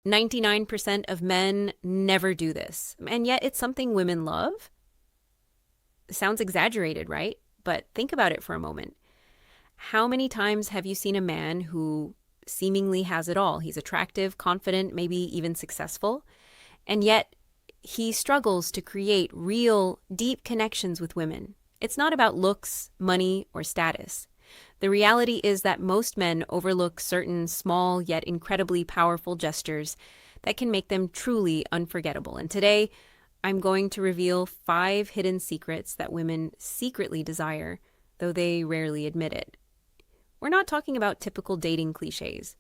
99% of men never do this, and yet it's something women love. Sounds exaggerated, right? But think about it for a moment. How many times have you seen a man who seemingly has it all? He's attractive, confident, maybe even successful, and yet he struggles to create real, deep connections with women. It's not about looks, money, or status. The reality is that most men overlook certain small yet incredibly powerful gestures that can make them truly unforgettable. And today, I'm going to reveal 5 hidden secrets that women secretly desire, though they rarely admit it. We're not talking about typical dating cliches.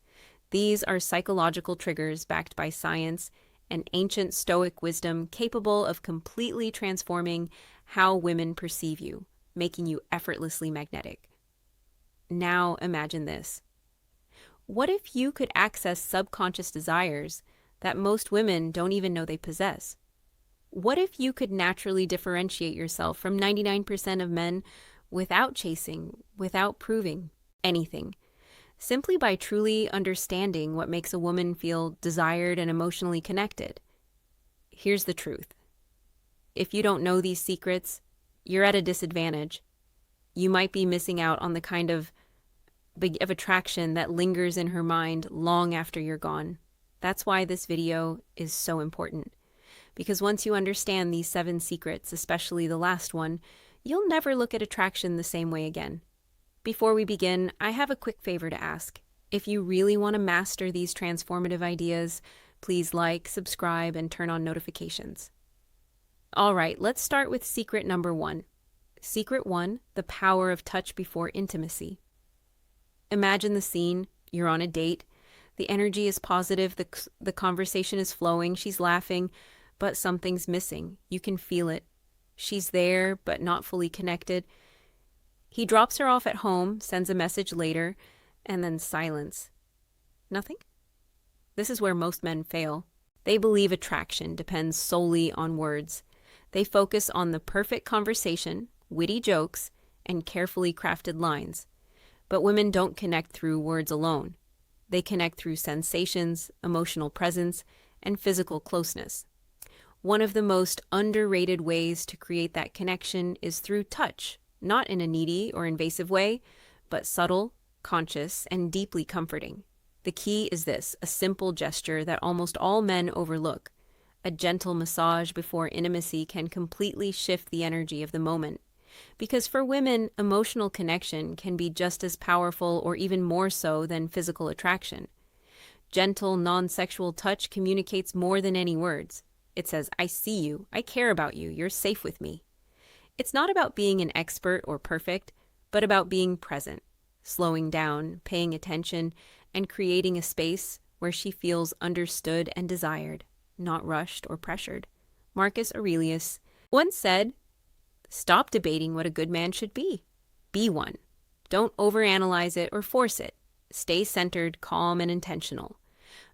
These are psychological triggers backed by science and ancient Stoic wisdom capable of completely transforming how women perceive you, making you effortlessly magnetic. Now imagine this. What if you could access subconscious desires that most women don't even know they possess? What if you could naturally differentiate yourself from 99% of men without chasing, without proving anything, simply by truly understanding what makes a woman feel desired and emotionally connected? Here's the truth. If you don't know these secrets, you're at a disadvantage. You might be missing out on the kind of attraction that lingers in her mind long after you're gone. That's why this video is so important. Because once you understand these 7 secrets, especially the last one, you'll never look at attraction the same way again. Before we begin, I have a quick favor to ask. If you really want to master these transformative ideas, please like, subscribe, and turn on notifications. All right, let's start with secret number 1. Secret 1, the power of touch before intimacy. Imagine the scene. You're on a date. The energy is positive. The conversation is flowing. She's laughing, but something's missing. You can feel it. She's there, but not fully connected. He drops her off at home, sends a message later, and then silence. Nothing? This is where most men fail. They believe attraction depends solely on words. They focus on the perfect conversation, witty jokes, and carefully crafted lines. But women don't connect through words alone. They connect through sensations, emotional presence, and physical closeness. One of the most underrated ways to create that connection is through touch, not in a needy or invasive way, but subtle, conscious, and deeply comforting. The key is this, a simple gesture that almost all men overlook. A gentle massage before intimacy can completely shift the energy of the moment. Because for women, emotional connection can be just as powerful or even more so than physical attraction. Gentle, non-sexual touch communicates more than any words. It says, I see you, I care about you, you're safe with me. It's not about being an expert or perfect, but about being present, slowing down, paying attention, and creating a space where she feels understood and desired, not rushed or pressured. Marcus Aurelius once said, stop debating what a good man should be. Be one. Don't overanalyze it or force it. Stay centered, calm, and intentional.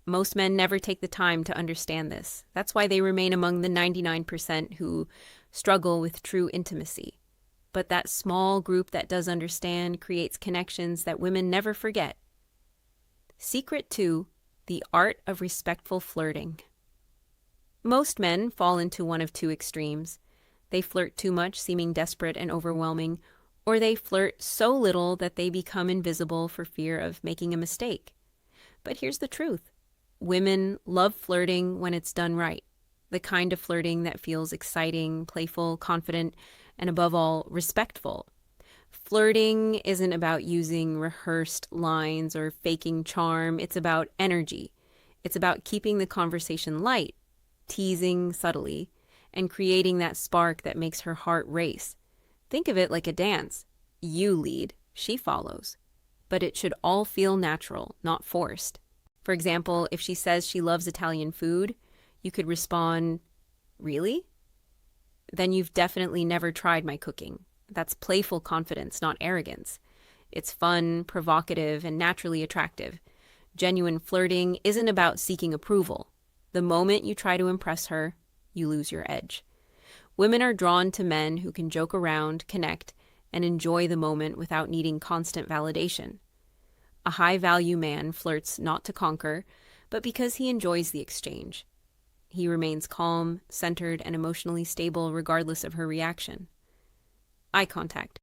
Most men never take the time to understand this. That's why they remain among the 99% who struggle with true intimacy. But that small group that does understand creates connections that women never forget. Secret 2, the art of respectful flirting. Most men fall into one of 2 extremes. They flirt too much, seeming desperate and overwhelming, or they flirt so little that they become invisible for fear of making a mistake. But here's the truth. Women love flirting when it's done right. The kind of flirting that feels exciting, playful, confident, and above all, respectful. Flirting isn't about using rehearsed lines or faking charm. It's about energy. It's about keeping the conversation light, teasing subtly, and creating that spark that makes her heart race. Think of it like a dance. You lead, she follows. But it should all feel natural, not forced. For example, if she says she loves Italian food, you could respond, really? Then you've definitely never tried my cooking. That's playful confidence, not arrogance. It's fun, provocative, and naturally attractive. Genuine flirting isn't about seeking approval. The moment you try to impress her, you lose your edge. Women are drawn to men who can joke around, connect, and enjoy the moment without needing constant validation. A high-value man flirts not to conquer, but because he enjoys the exchange. He remains calm, centered, and emotionally stable regardless of her reaction. Eye contact.